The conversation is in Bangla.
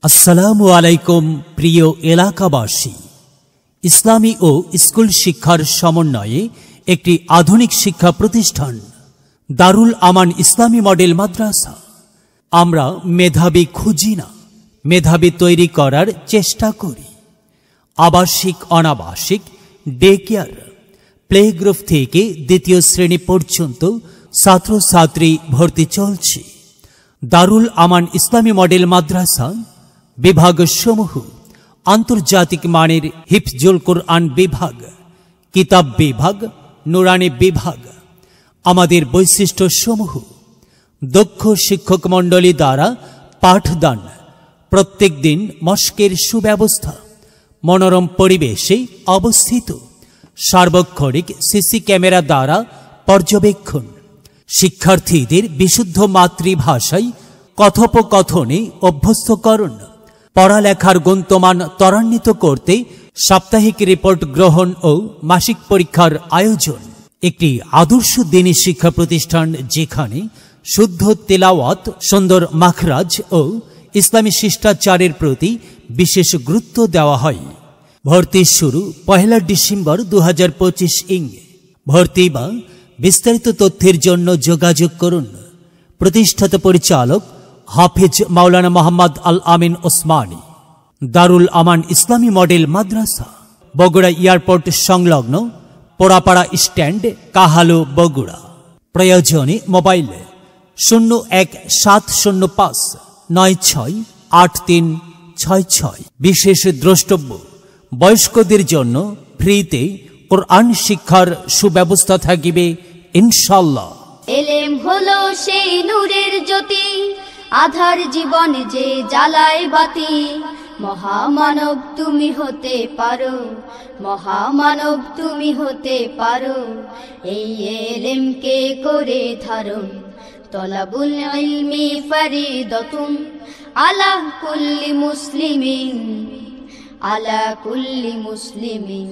আসসালামু আলাইকুম প্রিয় এলাকাবাসী। ইসলামী ও স্কুল শিক্ষার সমন্বয়ে একটি আধুনিক শিক্ষা প্রতিষ্ঠান দারুল আমান ইসলামী মডেল মাদ্রাসা। আমরা মেধাবী খুঁজি না, মেধাবী তৈরি করার চেষ্টা করি। আবাসিক অনাবাসিক ডে কেয়ার, প্লে গ্রুপ থেকে দ্বিতীয় শ্রেণী পর্যন্ত ছাত্রছাত্রী ভর্তি চলছে। দারুল আমান ইসলামী মডেল মাদ্রাসা বিভাগসমূহ: আন্তর্জাতিক মানের হিফজুল কুরআন বিভাগ, কিতাব বিভাগ, নুরানি বিভাগ। আমাদের বৈশিষ্ট্যসমূহ: দক্ষ শিক্ষক মণ্ডলী দ্বারা পাঠদান, প্রত্যেক দিন মস্কের সুব্যবস্থা, মনোরম পরিবেশে অবস্থিত, সার্বক্ষণিক সিসি ক্যামেরা দ্বারা পর্যবেক্ষণ, শিক্ষার্থীদের বিশুদ্ধ মাতৃভাষায় কথোপকথনে অভ্যস্তকরণ, পড়ালেখার গুণমান ত্বরান্বিত করতে সাপ্তাহিক রিপোর্ট গ্রহণ ও মাসিক পরীক্ষার আয়োজন। একটি আদর্শ দ্বীনী শিক্ষা প্রতিষ্ঠান যেখানে শুদ্ধ তেলাওয়াত, সুন্দর মাখরাজ ও ইসলামী শিষ্টাচারের প্রতি বিশেষ গুরুত্ব দেওয়া হয়। ভর্তি শুরু 1 ডিসেম্বর 2025 ইং। ভর্তি বা বিস্তারিত তথ্যের জন্য যোগাযোগ করুন। প্রতিষ্ঠাতা পরিচালক হাফেজ মাওলানা মোহাম্মদ আল আমিন ওসমানী। দারুল আমান ইসলামী মডেল মাদ্রাসা, বগুড়া এয়ারপোর্ট সংলগ্ন পোড়াপাড়া স্ট্যান্ড, কাহালু, বগুড়া। প্রয়োজনে মোবাইল 01705 968366। বিশেষ দ্রষ্টব্য: বয়স্কদের জন্য ফ্রিতে কোরআন শিক্ষার সুব্যবস্থা থাকিবে ইনশাআল্লাহ। এলেম হলো সেই নূরের জ্যোতি, আধার জীবন যে জ্বালায় বাতি। মহামানব তুমি হতে পারো, মহামানব তুমি হতে পারো। এই এলেমকে করে ধারণ, তলাবুল ইলমি ফরিদাতুন আলা কুল্লি মুসলিমিন, আলা কুল্লি মুসলিমিন।